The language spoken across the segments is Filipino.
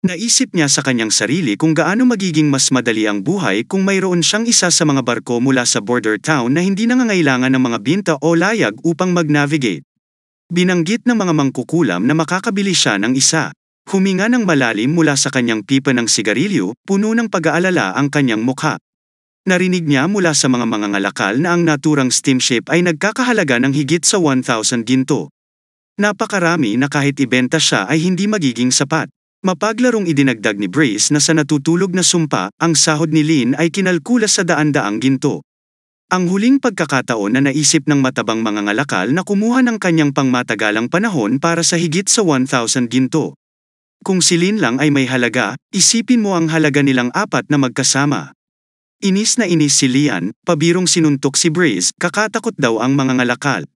Naisip niya sa kanyang sarili kung gaano magiging mas madali ang buhay kung mayroon siyang isa sa mga barko mula sa border town na hindi nangangailangan ng mga binta o layag upang mag-navigate. Binanggit ng mga mangkukulam na makakabili siya ng isa. Huminga ng malalim mula sa kanyang pipa ng sigarilyo, puno ng pag-aalala ang kanyang mukha. Narinig niya mula sa mga mangangalakal na ang naturang steamship ay nagkakahalaga ng higit sa 1,000 ginto. Napakarami na kahit ibenta siya ay hindi magiging sapat. Mapaglarong idinagdag ni Brace na sa natutulog na sumpa, ang sahod ni Lynn ay kinalkula sa daan-daang ginto. Ang huling pagkakataon na naisip ng matabang mangangalakal na kumuha ng kanyang pangmatagalang panahon para sa higit sa 1,000 ginto. Kung si Lynn lang ay may halaga, isipin mo ang halaga nilang apat na magkasama. Inis na inis si Lian, pabirong sinuntok si Brace, kakatakot daw ang mangangalakal.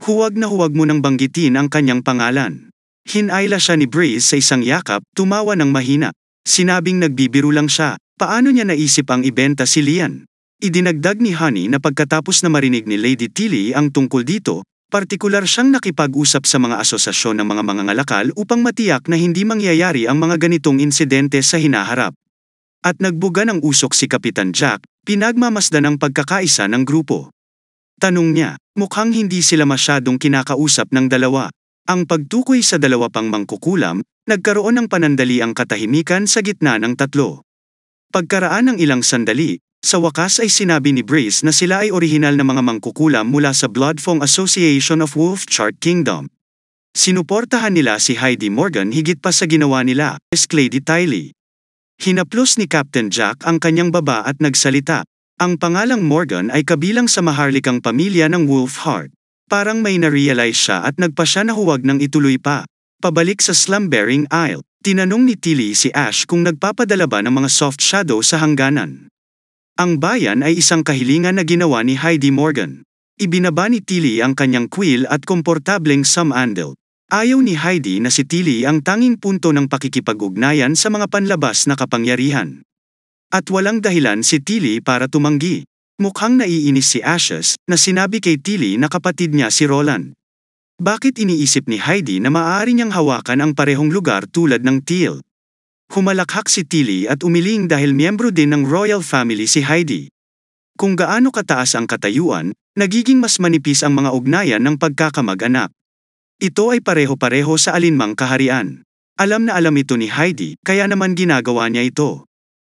Huwag na huwag mo nang banggitin ang kanyang pangalan. Hinayla siya ni Brace sa isang yakap, tumawa ng mahina. Sinabing nagbibiro lang siya, paano niya naisip ang ibenta si Lian? Idinagdag ni Honey na pagkatapos na marinig ni Lady Tilly ang tungkol dito, partikular siyang nakipag-usap sa mga asosasyon ng mga mangangalakal upang matiyak na hindi mangyayari ang mga ganitong insidente sa hinaharap. At nagbuga ng usok si Kapitan Jack, pinagmamasdan ang pagkakaisa ng grupo. Tanong niya, mukhang hindi sila masyadong kinakausap ng dalawa. Ang pagtukoy sa dalawa pang mangkukulam, nagkaroon ng panandali ang katahimikan sa gitna ng tatlo. Pagkaraan ng ilang sandali, sa wakas ay sinabi ni Brace na sila ay orihinal na mga mangkukulam mula sa Bloodfong Association of Wolfchart Kingdom. Sinuportahan nila si Heidi Morgan higit pa sa ginawa nila, Lady Tiley. Hinaplos ni Captain Jack ang kanyang baba at nagsalita. Ang pangalang Morgan ay kabilang sa maharlikang pamilya ng Wolfheart. Parang may na-realize siya at nagpa siya na huwag nang ituloy pa. Pabalik sa Slumbering Isle, tinanong ni Tilly si Ash kung nagpapadala ba ng mga soft shadow sa hangganan. Ang bayan ay isang kahilingan na ginawa ni Heidi Morgan. Ibinaba ni Tilly ang kanyang quill at komportableng sumandal. Ayaw ni Heidi na si Tilly ang tanging punto ng pakikipag-ugnayan sa mga panlabas na kapangyarihan. At walang dahilan si Tilly para tumanggi. Mukhang naiinis si Ashes na sinabi kay Tilly na kapatid niya si Roland. Bakit iniisip ni Heidi na maaari niyang hawakan ang parehong lugar tulad ng Teal? Humalakhak si Tilly at umiling dahil miyembro din ng royal family si Heidi. Kung gaano kataas ang katayuan, nagiging mas manipis ang mga ugnayan ng pagkakamag-anak. Ito ay pareho-pareho sa alinmang kaharian. Alam na alam ito ni Heidi, kaya naman ginagawa niya ito.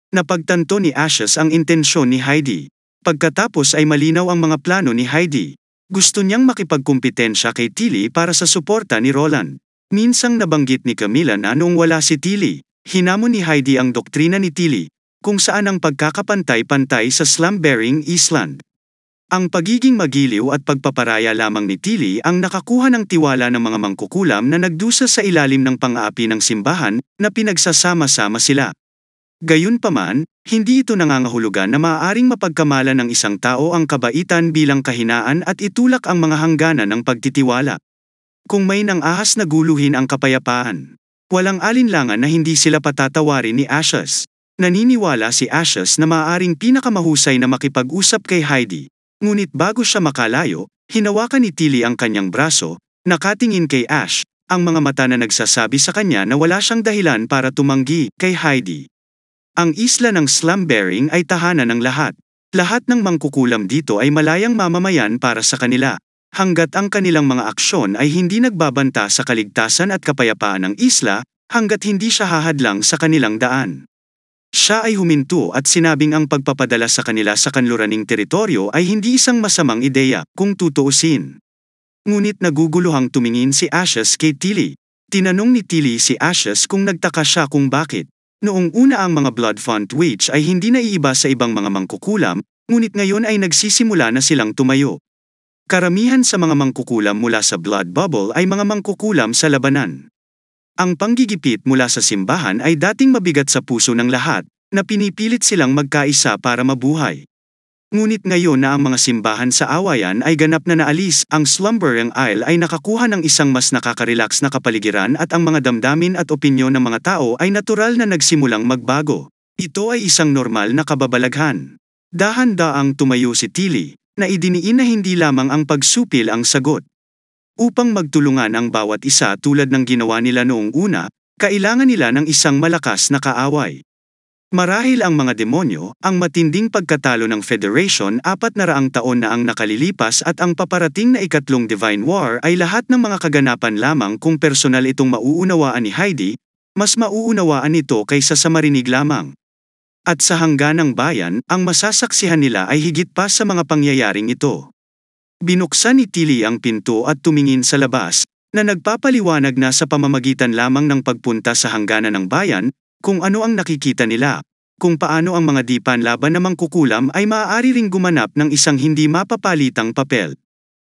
Napagtanto ni Ashes ang intensyon ni Heidi. Pagkatapos ay malinaw ang mga plano ni Heidi. Gusto niyang makipagkumpetensya kay Tilly para sa suporta ni Roland. Minsang nabanggit ni Camilla na noong wala si Tilly, hinamon ni Heidi ang doktrina ni Tilly, kung saan ang pagkakapantay-pantay sa Slumbering Island. Ang pagiging magiliw at pagpaparaya lamang ni Tilly ang nakakuha ng tiwala ng mga mangkukulam na nagdusa sa ilalim ng pang-aapi ng simbahan na pinagsasama-sama sila. Gayunpaman, hindi ito nangangahulugan na maaaring mapagkamalan ng isang tao ang kabaitan bilang kahinaan at itulak ang mga hangganan ng pagtitiwala. Kung may nang-ahas na guluhin ang kapayapaan, walang alinlangan na hindi sila patatawarin ni Ashes. Naniniwala si Ashes na maaaring pinakamahusay na makipag-usap kay Heidi. Ngunit bago siya makalayo, hinawakan ni Tilly ang kanyang braso, nakatingin kay Ash, ang mga mata na nagsasabi sa kanya na wala siyang dahilan para tumanggi kay Heidi. Ang isla ng Slumbering ay tahanan ng lahat. Lahat ng mangkukulam dito ay malayang mamamayan para sa kanila, hanggat ang kanilang mga aksyon ay hindi nagbabanta sa kaligtasan at kapayapaan ng isla, hanggat hindi siya hahadlang sa kanilang daan. Siya ay huminto at sinabing ang pagpapadala sa kanila sa kanluraning teritoryo ay hindi isang masamang ideya, kung tutuusin. Ngunit naguguluhang tumingin si Ashes kay Tilly. Tinanong ni Tilly si Ashes kung nagtaka siya kung bakit. Noong una ang mga Bloodfont Witch ay hindi naiiba sa ibang mga mangkukulam, ngunit ngayon ay nagsisimula na silang tumayo. Karamihan sa mga mangkukulam mula sa Blood Bubble ay mga mangkukulam sa labanan. Ang panggigipit mula sa simbahan ay dating mabigat sa puso ng lahat, na pinipilit silang magkaisa para mabuhay. Ngunit ngayon na ang mga simbahan sa awayan ay ganap na naalis, ang Slumbering Isle ay nakakuha ng isang mas nakaka-relax na kapaligiran at ang mga damdamin at opinyon ng mga tao ay natural na nagsimulang magbago. Ito ay isang normal na kababalaghan. Dahan-daang tumayo si Tilly, na idiniin na hindi lamang ang pagsupil ang sagot. Upang magtulungan ang bawat isa tulad ng ginawa nila noong una, Kailangan nila ng isang malakas na kaaway. Marahil ang mga demonyo, ang matinding pagkatalo ng Federation 400 taon na ang nakalilipas at ang paparating na ikatlong Divine War ay lahat ng mga kaganapan lamang kung personal itong mauunawaan ni Heidi, mas mauunawaan ito kaysa sa marinig lamang. At sa hangganang bayan, ang masasaksihan nila ay higit pa sa mga pangyayaring ito. Binuksan ni Tilly ang pinto at tumingin sa labas, na nagpapaliwanag na sa pamamagitan lamang ng pagpunta sa hangganan ng bayan, kung ano ang nakikita nila, kung paano ang mga di panlaban na mangkukulam ay maaari ring gumanap ng isang hindi mapapalitang papel.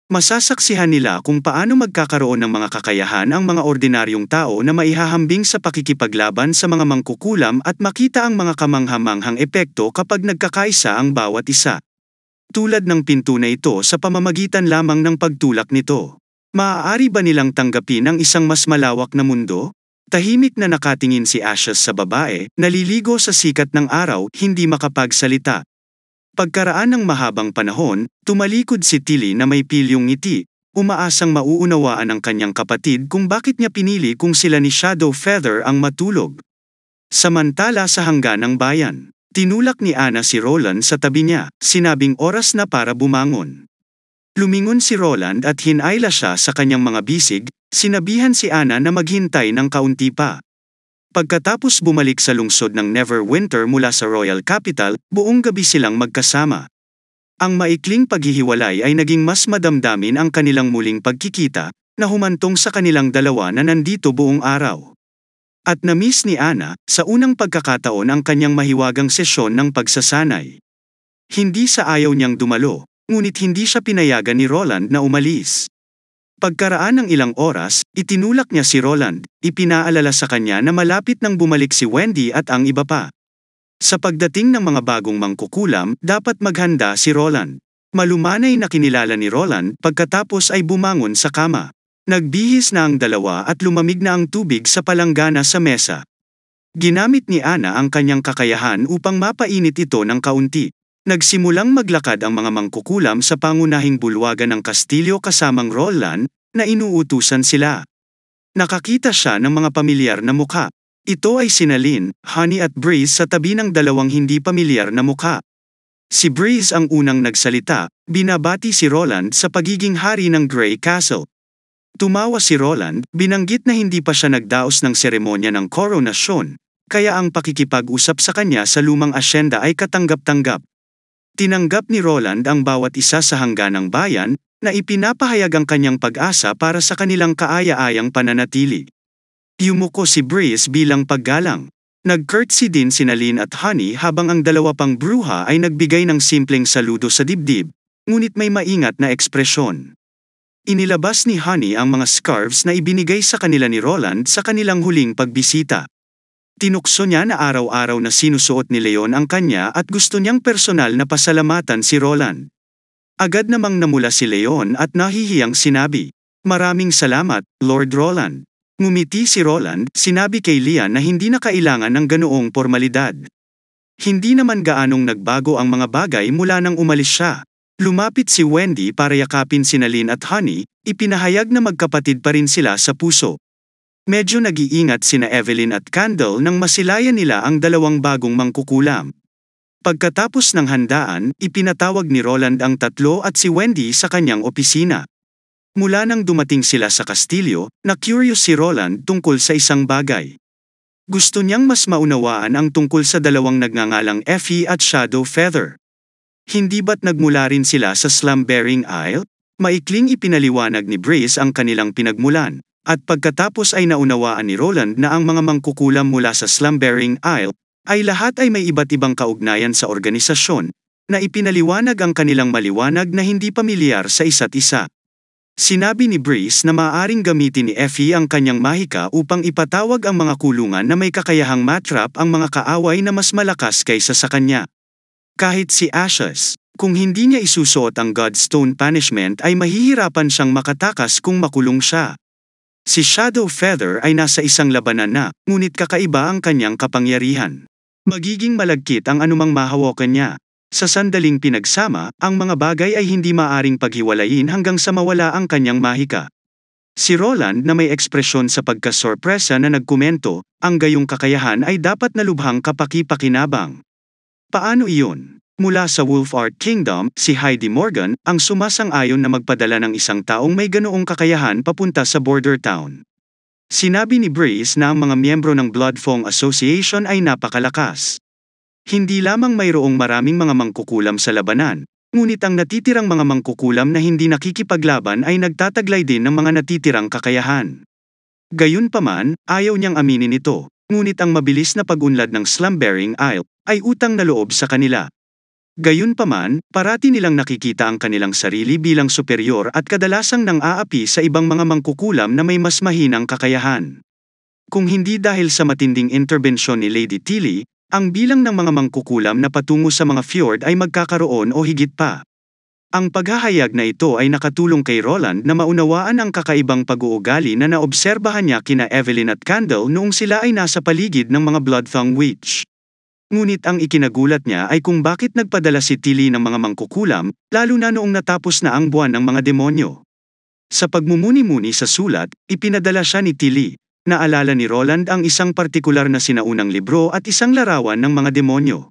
Masasaksihan nila kung paano magkakaroon ng mga kakayahan ang mga ordinaryong tao na maihahambing sa pakikipaglaban sa mga mangkukulam at makita ang mga kamanghamanghang epekto kapag nagkakaisa ang bawat isa. Tulad ng pinto na ito sa pamamagitan lamang ng pagtulak nito. Maaari ba nilang tanggapin ang isang mas malawak na mundo? Tahimik na nakatingin si Ashes sa babae, naliligo sa sikat ng araw, hindi makapagsalita. Pagkaraan ng mahabang panahon, tumalikod si Tilly na may pilyong ngiti, umaasang mauunawaan ng kanyang kapatid kung bakit niya pinili kung sila ni Shadow Feather ang matulog. Samantala sa hangganang bayan, tinulak ni Ana si Roland sa tabi niya, sinabing oras na para bumangon. Lumingon si Roland at hinayla siya sa kanyang mga bisig, sinabihan si Ana na maghintay ng kaunti pa. Pagkatapos bumalik sa lungsod ng Neverwinter mula sa Royal Capital, buong gabi silang magkasama. Ang maikling paghihiwalay ay naging mas madamdamin ang kanilang muling pagkikita, na humantong sa kanilang dalawa na nandito buong araw. At na-miss ni Ana, sa unang pagkakataon ang kanyang mahiwagang sesyon ng pagsasanay. Hindi sa ayaw niyang dumalo, ngunit hindi siya pinayagan ni Roland na umalis. Pagkaraan ng ilang oras, itinulak niya si Roland, ipinaalala sa kanya na malapit nang bumalik si Wendy at ang iba pa. Sa pagdating ng mga bagong mangkukulam, dapat maghanda si Roland. Malumanay na kinilala ni Roland pagkatapos ay bumangon sa kama. Nagbihis na ang dalawa at lumamig na ang tubig sa palanggana sa mesa. Ginamit ni Ana ang kanyang kakayahan upang mapainit ito ng kaunti. Nagsimulang maglakad ang mga mangkukulam sa pangunahing bulwagan ng kastilyo kasamang Roland, na inuutusan sila. Nakakita siya ng mga pamilyar na mukha. Ito ay sina Lynn, Honey at Breeze sa tabi ng dalawang hindi pamilyar na mukha. Si Breeze ang unang nagsalita, binabati si Roland sa pagiging hari ng Grey Castle. Tumawa si Roland, binanggit na hindi pa siya nagdaos ng seremonya ng koronasyon, kaya ang pakikipag-usap sa kanya sa lumang asyenda ay katanggap-tanggap. Tinanggap ni Roland ang bawat isa sa hangganang bayan, na ipinapahayag ang kanyang pag-asa para sa kanilang kaaya-ayang pananatili. Yumuko si Breeze bilang paggalang. Nag-curtsy din sina Lynn at Honey habang ang dalawa pang bruha ay nagbigay ng simpleng saludo sa dibdib, ngunit may maingat na ekspresyon. Inilabas ni Honey ang mga scarves na ibinigay sa kanila ni Roland sa kanilang huling pagbisita. Tinukso niya na araw-araw na sinusuot ni Leon ang kanya at gusto niyang personal na pasalamatan si Roland. Agad namang namula si Leon at nahihiyang sinabi, "Maraming salamat, Lord Roland." Ngumiti si Roland, sinabi kay Lian na hindi na kailangan ng ganoong formalidad. Hindi naman gaanong nagbago ang mga bagay mula nang umalis siya. Lumapit si Wendy para yakapin sina Lynn at Honey, ipinahayag na magkapatid pa rin sila sa puso. Medyo nag-iingat sina Evelyn at Candle nang masilayan nila ang dalawang bagong mangkukulam. Pagkatapos ng handaan, ipinatawag ni Roland ang tatlo at si Wendy sa kanyang opisina. Mula nang dumating sila sa kastilyo, na-curious si Roland tungkol sa isang bagay. Gusto niyang mas maunawaan ang tungkol sa dalawang nagngangalang Effie at Shadow Feather. Hindi ba't nagmula rin sila sa Slumbering Isle? Maikling ipinaliwanag ni Breeze ang kanilang pinagmulan. At pagkatapos ay naunawaan ni Roland na ang mga mangkukulam mula sa Slumbering Isle, ay lahat ay may iba't ibang kaugnayan sa organisasyon, na ipinaliwanag ang kanilang maliwanag na hindi pamilyar sa isa't isa. Sinabi ni Breeze na maaaring gamitin ni Effie ang kanyang mahika upang ipatawag ang mga kulungan na may kakayahang matrap ang mga kaaway na mas malakas kaysa sa kanya. Kahit si Ashes, kung hindi niya isusuot ang Godstone Punishment ay mahihirapan siyang makatakas kung makulong siya. Si Shadow Feather ay nasa isang labanan na, ngunit kakaiba ang kanyang kapangyarihan. Magiging malagkit ang anumang mahawakan niya. Sa sandaling pinagsama, ang mga bagay ay hindi maaring paghiwalayin hanggang sa mawala ang kanyang mahika. Si Roland na may ekspresyon sa pagkasorpresa na nagkomento, ang gayong kakayahan ay dapat na lubhang kapaki-pakinabang. Paano iyon? Mula sa Wolf Art Kingdom, si Heidi Morgan ang sumasang-ayon na magpadala ng isang taong may ganoong kakayahan papunta sa border town. Sinabi ni Breeze na ang mga miyembro ng Bloodfong Association ay napakalakas. Hindi lamang mayroong maraming mga mangkukulam sa labanan, ngunit ang natitirang mga mangkukulam na hindi nakikipaglaban ay nagtataglay din ng mga natitirang kakayahan. Gayunpaman, ayaw niyang aminin ito, ngunit ang mabilis na pag-unlad ng Slumbering Isle ay utang na loob sa kanila. Gayunpaman, parati nilang nakikita ang kanilang sarili bilang superior at kadalasang nang-aapi sa ibang mga mangkukulam na may mas mahinang kakayahan. Kung hindi dahil sa matinding interbensyon ni Lady Tilly, ang bilang ng mga mangkukulam na patungo sa mga fjord ay magkakaroon o higit pa. Ang paghahayag na ito ay nakatulong kay Roland na maunawaan ang kakaibang pag-uugali na naobserbahan niya kina Evelyn at Candle noong sila ay nasa paligid ng mga Bloodfong Witch. Ngunit ang ikinagulat niya ay kung bakit nagpadala si Tilly ng mga mangkukulam, lalo na noong natapos na ang buwan ng mga demonyo. Sa pagmumuni-muni sa sulat, ipinadala siya ni Tilly. Naalala ni Roland ang isang partikular na sinaunang libro at isang larawan ng mga demonyo.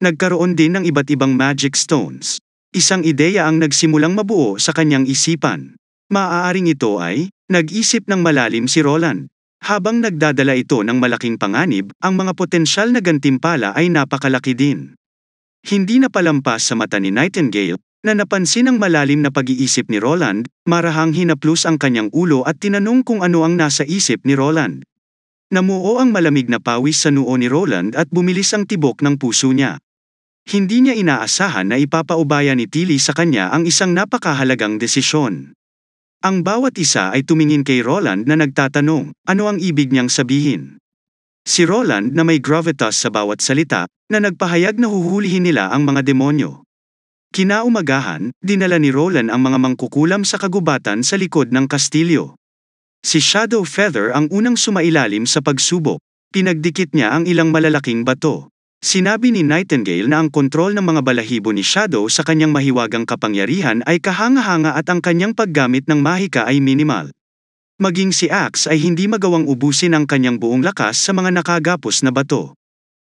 Nagkaroon din ng iba't ibang magic stones. Isang ideya ang nagsimulang mabuo sa kanyang isipan. Maaaring ito ay, nag-isip ng malalim si Roland. Habang nagdadala ito ng malaking panganib, ang mga potensyal na gantimpala ay napakalaki din. Hindi napalampas sa mata ni Nightingale, na napansin ang malalim na pag-iisip ni Roland, marahang hinaplos ang kanyang ulo at tinanong kung ano ang nasa isip ni Roland. Namuo ang malamig na pawis sa noo ni Roland at bumilis ang tibok ng puso niya. Hindi niya inaasahan na ipapaubaya ni Tilly sa kanya ang isang napakahalagang desisyon. Ang bawat isa ay tumingin kay Roland na nagtatanong, ano ang ibig niyang sabihin? Si Roland na may gravitas sa bawat salita, na nagpahayag na huhulihin nila ang mga demonyo. Kinaumagahan, dinala ni Roland ang mga mangkukulam sa kagubatan sa likod ng kastilyo. Si Shadow Feather ang unang sumailalim sa pagsubok, pinagdikit niya ang ilang malalaking bato. Sinabi ni Nightingale na ang kontrol ng mga balahibo ni Shadow sa kanyang mahiwagang kapangyarihan ay kahanga-hanga at ang kanyang paggamit ng mahika ay minimal. Maging si Axe ay hindi magawang ubusin ang kanyang buong lakas sa mga nakagapos na bato.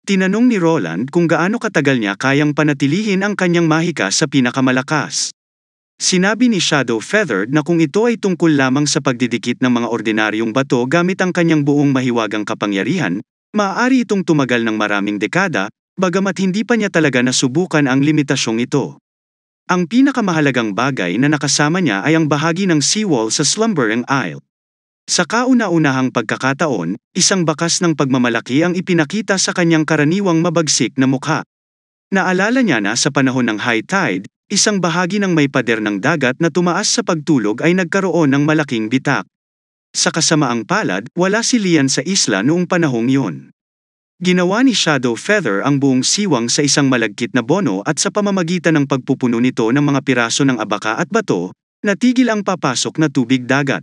Tinanong ni Roland kung gaano katagal niya kayang panatilihin ang kanyang mahika sa pinakamalakas. Sinabi ni Shadow Feather na kung ito ay tungkol lamang sa pagdidikit ng mga ordinaryong bato gamit ang kanyang buong mahiwagang kapangyarihan, maaari itong tumagal ng maraming dekada, bagamat hindi pa niya talaga nasubukan ang limitasyong ito. Ang pinakamahalagang bagay na nakasama niya ay ang bahagi ng seawall sa Slumbering Isle. Sa kauna-unahang pagkakataon, isang bakas ng pagmamalaki ang ipinakita sa kanyang karaniwang mabagsik na mukha. Naalala niya na sa panahon ng high tide, isang bahagi ng may pader ng dagat na tumaas sa pagtulog ay nagkaroon ng malaking bitak. Sa kasamaang palad, wala si Lian sa isla noong panahong yun. Ginawa ni Shadow Feather ang buong siwang sa isang malagkit na bono at sa pamamagitan ng pagpupuno nito ng mga piraso ng abaka at bato, natigil ang papasok na tubig dagat.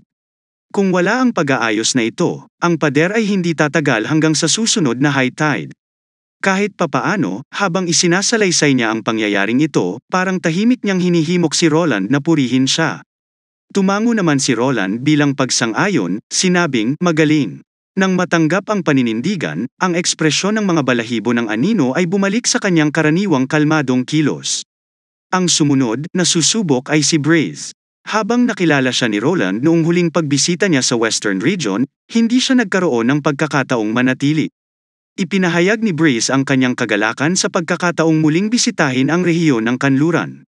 Kung wala ang pag-aayos na ito, ang pader ay hindi tatagal hanggang sa susunod na high tide. Kahit papaano, habang isinasalaysay niya ang pangyayaring ito, parang tahimik niyang hinihimok si Roland na purihin siya. Tumango naman si Roland bilang pagsang-ayon, sinabing, magaling. Nang matanggap ang paninindigan, ang ekspresyon ng mga balahibo ng anino ay bumalik sa kanyang karaniwang kalmadong kilos. Ang sumunod na susubok ay si Breeze. Habang nakilala siya ni Roland noong huling pagbisita niya sa Western Region, hindi siya nagkaroon ng pagkakataong manatili. Ipinahayag ni Breeze ang kanyang kagalakan sa pagkakataong muling bisitahin ang rehiyon ng kanluran.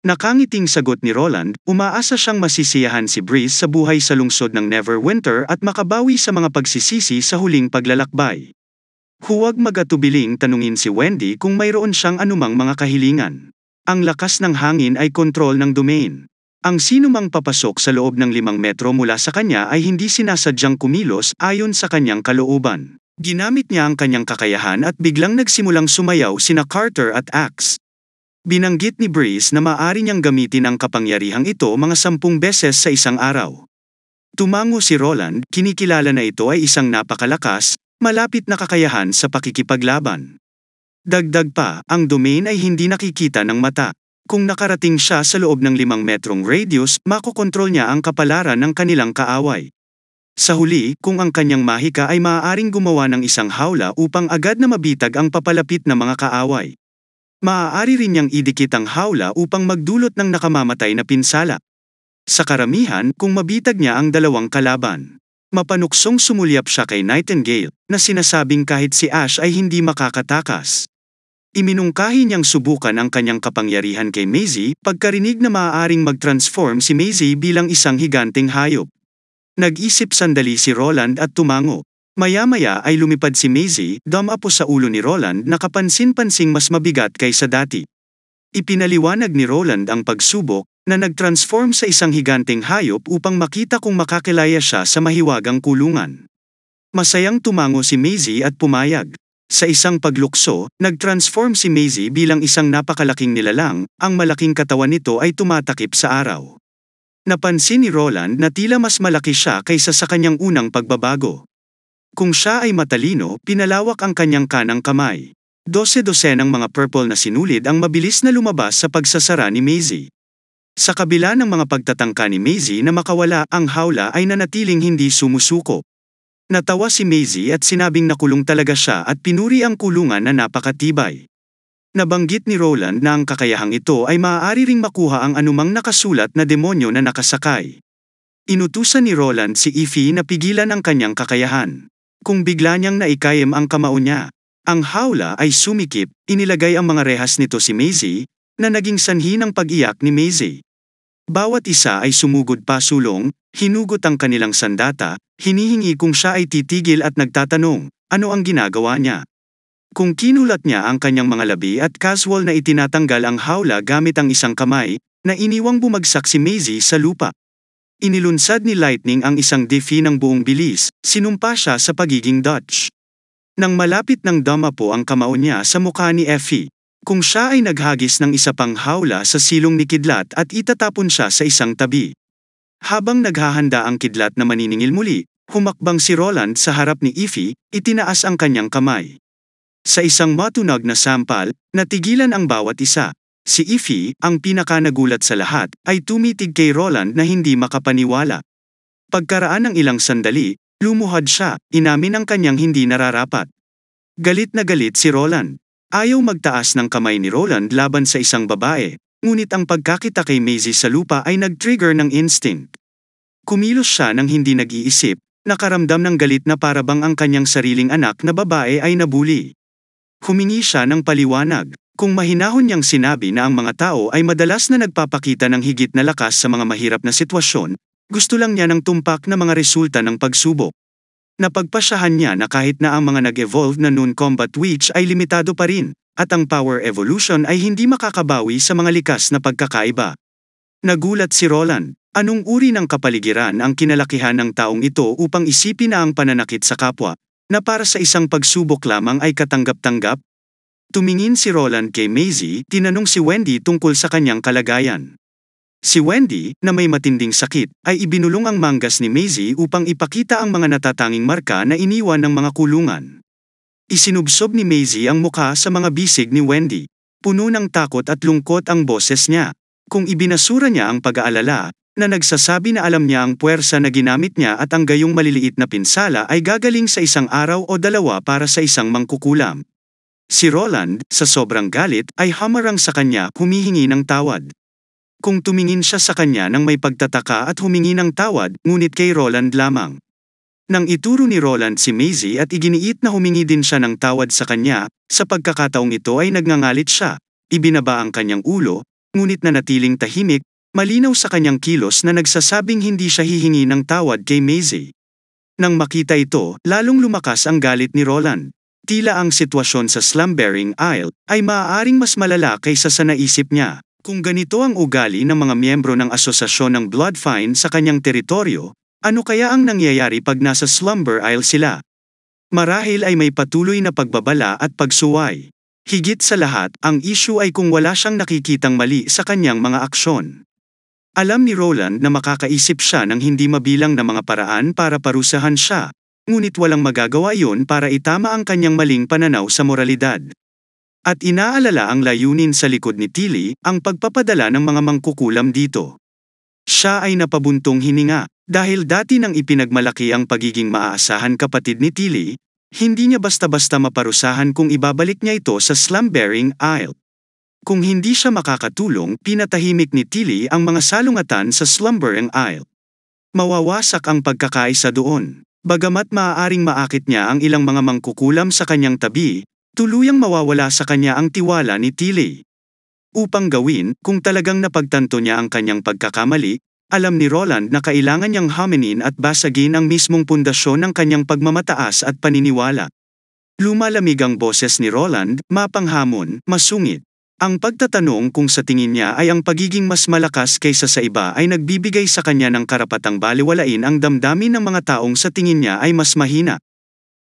Nakangiting sagot ni Roland, umaasa siyang masisiyahan si Breeze sa buhay sa lungsod ng Neverwinter at makabawi sa mga pagsisisi sa huling paglalakbay. Huwag magatubiling tanungin si Wendy kung mayroon siyang anumang mga kahilingan. Ang lakas ng hangin ay kontrol ng domain. Ang sinumang papasok sa loob ng 5 metro mula sa kanya ay hindi sinasadyang kumilos ayon sa kanyang kalooban. Ginamit niya ang kanyang kakayahan at biglang nagsimulang sumayaw sina Carter at Axe. Binanggit ni Breeze na maaari niyang gamitin ang kapangyarihang ito mga 10 beses sa isang araw. Tumango si Roland, kinikilala na ito ay isang napakalakas, malapit na kakayahan sa pakikipaglaban. Dagdag pa, ang domain ay hindi nakikita ng mata. Kung nakarating siya sa loob ng 5 metrong radius, makokontrol niya ang kapalaran ng kanilang kaaway. Sa huli, kung ang kanyang mahika ay maaaring gumawa ng isang hawla upang agad na mabitag ang papalapit na mga kaaway. Maaari rin niyang idikit ang hawla upang magdulot ng nakamamatay na pinsala. Sa karamihan, kung mabitag niya ang dalawang kalaban, mapanuksong sumulyap siya kay Nightingale, na sinasabing kahit si Ash ay hindi makakatakas. Iminungkahi niyang subukan ang kanyang kapangyarihan kay Maisie pagkarinig na maaaring mag-transform si Maisie bilang isang higanteng hayop. Nag-isip sandali si Roland at tumango. Maya-maya ay lumipad si Maisie, dumapo sa ulo ni Roland na kapansin-pansing mas mabigat kaysa dati. Ipinaliwanag ni Roland ang pagsubok, na nag-transform sa isang higanteng hayop upang makita kung makakilaya siya sa mahiwagang kulungan. Masayang tumango si Maisie at pumayag. Sa isang paglukso, nag-transform si Maisie bilang isang napakalaking nilalang, ang malaking katawan nito ay tumatakip sa araw. Napansin ni Roland na tila mas malaki siya kaysa sa kanyang unang pagbabago. Kung siya ay matalino, pinalawak ang kanyang kanang kamay. 12-dosenang mga purple na sinulid ang mabilis na lumabas sa pagsasara ni Maisie. Sa kabila ng mga pagtatangka ni Maisie na makawala, ang hawla ay nanatiling hindi sumusuko. Natawa si Maisie at sinabing nakulong talaga siya at pinuri ang kulungan na napakatibay. Nabanggit ni Roland na ang kakayahang ito ay maaari ring makuha ang anumang nakasulat na demonyo na nakasakay. Inutusan ni Roland si Ify na pigilan ang kanyang kakayahan. Kung bigla niyang naikayem ang kamao niya, ang hawla ay sumikip, inilagay ang mga rehas nito si Maisie, na naging sanhi ng pag-iyak ni Maisie. Bawat isa ay sumugod pasulong, hinugot ang kanilang sandata, hinihingi kung siya ay titigil at nagtatanong, ano ang ginagawa niya. Kung kinulat niya ang kanyang mga labi at casual na itinatanggal ang hawla gamit ang isang kamay, na iniwang bumagsak si Maisie sa lupa. Inilunsad ni Lightning ang isang defi ng buong bilis, sinumpa siya sa pagiging Dutch. Nang malapit ng dumapo ang kamao niya sa mukha ni Effie, kung siya ay naghagis ng isa pang hawla sa silong ni Kidlat at itatapon siya sa isang tabi. Habang naghahanda ang Kidlat na maniningil muli, humakbang si Roland sa harap ni Ify, itinaas ang kanyang kamay. Sa isang matunog na sampal, natigilan ang bawat isa. Si Ify, ang pinaka-nagulat sa lahat, ay tumitig kay Roland na hindi makapaniwala. Pagkaraan ng ilang sandali, lumuhad siya, inamin ang kanyang hindi nararapat. Galit na galit si Roland. Ayaw magtaas ng kamay ni Roland laban sa isang babae, ngunit ang pagkakita kay Maisie sa lupa ay nag-trigger ng instinct. Kumilos siya nang hindi nag-iisip, nakaramdam ng galit na parabang ang kanyang sariling anak na babae ay nabuli. Humingi siya ng paliwanag. Kung mahinahon niyang sinabi na ang mga tao ay madalas na nagpapakita ng higit na lakas sa mga mahirap na sitwasyon, gusto lang niya ng tumpak na mga resulta ng pagsubok. Napagpasyahan niya na kahit na ang mga nag-evolve na Noon Combat Witch ay limitado pa rin, at ang power evolution ay hindi makakabawi sa mga likas na pagkakaiba. Nagulat si Roland. Anong uri ng kapaligiran ang kinalakihan ng taong ito upang isipin na ang pananakit sa kapwa, na para sa isang pagsubok lamang ay katanggap-tanggap? Tumingin si Roland kay Maisie, tinanong si Wendy tungkol sa kanyang kalagayan. Si Wendy, na may matinding sakit, ay ibinulong ang mangas ni Maisie upang ipakita ang mga natatanging marka na iniwan ng mga kulungan. Isinubsob ni Maisie ang mukha sa mga bisig ni Wendy. Puno ng takot at lungkot ang boses niya. Kung ibinasura niya ang pag-aalala, na nagsasabi na alam niya ang puwersa na ginamit niya at ang gayong maliliit na pinsala ay gagaling sa isang araw o dalawa para sa isang mangkukulam. Si Roland, sa sobrang galit, ay hamarang sa kanya, humihingi ng tawad. Kung tumingin siya sa kanya nang may pagtataka at humingi ng tawad, ngunit kay Roland lamang. Nang ituro ni Roland si Maisie at iginiit na humingi din siya ng tawad sa kanya, sa pagkakataong ito ay nagngangalit siya, ibinaba ang kanyang ulo, ngunit nanatiling tahimik, malinaw sa kanyang kilos na nagsasabing hindi siya hihingi ng tawad kay Maisie. Nang makita ito, lalong lumakas ang galit ni Roland. Tila ang sitwasyon sa Slumbering Isle ay maaaring mas malala kaysa sa naisip niya. Kung ganito ang ugali ng mga miyembro ng asosasyon ng Bloodfine sa kanyang teritoryo, ano kaya ang nangyayari pag nasa Slumber Isle sila? Marahil ay may patuloy na pagbabala at pagsuway. Higit sa lahat, ang issue ay kung wala siyang nakikitang mali sa kanyang mga aksyon. Alam ni Roland na makakaisip siya ng hindi mabilang na mga paraan para parusahan siya, ngunit walang magagawa iyon para itama ang kanyang maling pananaw sa moralidad. At inaalala ang layunin sa likod ni Tilly, ang pagpapadala ng mga mangkukulam dito. Siya ay napabuntong hininga, dahil dati nang ipinagmalaki ang pagiging maaasahan kapatid ni Tilly, hindi niya basta-basta maparusahan kung ibabalik niya ito sa slum-bearing Isle. Kung hindi siya makakatulong, pinatahimik ni Tilly ang mga salungatan sa slum-bearing Isle. Mawawasak ang pagkakaisa doon. Bagamat maaaring maakit niya ang ilang mga mangkukulam sa kanyang tabi, tuluyang mawawala sa kanya ang tiwala ni Tilly. Upang gawin, kung talagang napagtanto niya ang kanyang pagkakamali, alam ni Roland na kailangan niyang haminin at basagin ang mismong pundasyon ng kanyang pagmamataas at paniniwala. Lumalamig ang boses ni Roland, mapanghamon, masungit. Ang pagtatanong kung sa tingin niya ay ang pagiging mas malakas kaysa sa iba ay nagbibigay sa kanya ng karapatang balewalain ang damdamin ng mga taong sa tingin niya ay mas mahina.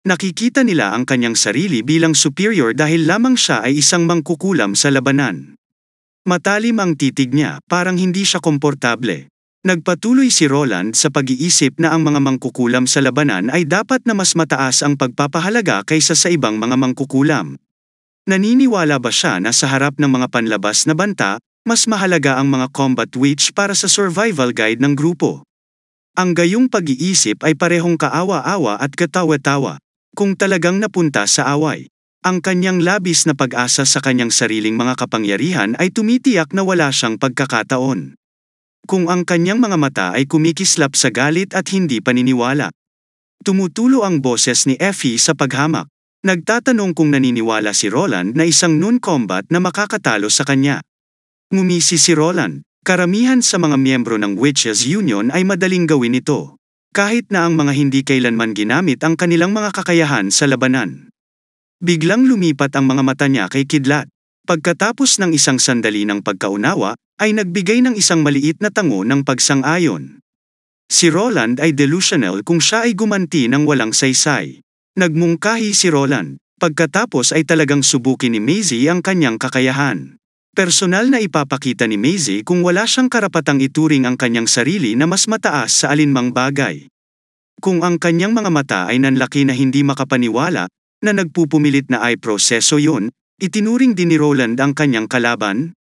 Nakikita nila ang kanyang sarili bilang superior dahil lamang siya ay isang mangkukulam sa labanan. Matalim ang titig niya, parang hindi siya komportable. Nagpatuloy si Roland sa pag-iisip na ang mga mangkukulam sa labanan ay dapat na mas mataas ang pagpapahalaga kaysa sa ibang mga mangkukulam. Naniniwala ba siya na sa harap ng mga panlabas na banta, mas mahalaga ang mga combat witch para sa survival guide ng grupo? Ang gayong pag-iisip ay parehong kaawa-awa at katawa-tawa. Kung talagang napunta sa away, ang kanyang labis na pag-asa sa kanyang sariling mga kapangyarihan ay tumitiyak na wala siyang pagkakataon. Kung ang kanyang mga mata ay kumikislap sa galit at hindi paniniwala. Tumutulo ang boses ni Effie sa paghamak. Nagtatanong kung naniniwala si Roland na isang non-combat na makakatalo sa kanya. Ngumisi si Roland, karamihan sa mga miyembro ng Witches Union ay madaling gawin ito. Kahit na ang mga hindi kailanman ginamit ang kanilang mga kakayahan sa labanan. Biglang lumipat ang mga mata niya kay Kidlat. Pagkatapos ng isang sandali ng pagkaunawa, ay nagbigay ng isang maliit na tango ng pagsang-ayon. Si Roland ay delusional kung siya ay gumanti ng walang saysay. Nagmungkahi si Roland, pagkatapos ay talagang subukin ni Maisie ang kanyang kakayahan. Personal na ipapakita ni Maisie kung wala siyang karapatang ituring ang kanyang sarili na mas mataas sa alinmang bagay. Kung ang kanyang mga mata ay nanlaki na hindi makapaniwala, na nagpupumilit na ay proseso yun, itinuring din ni Roland ang kanyang kalaban,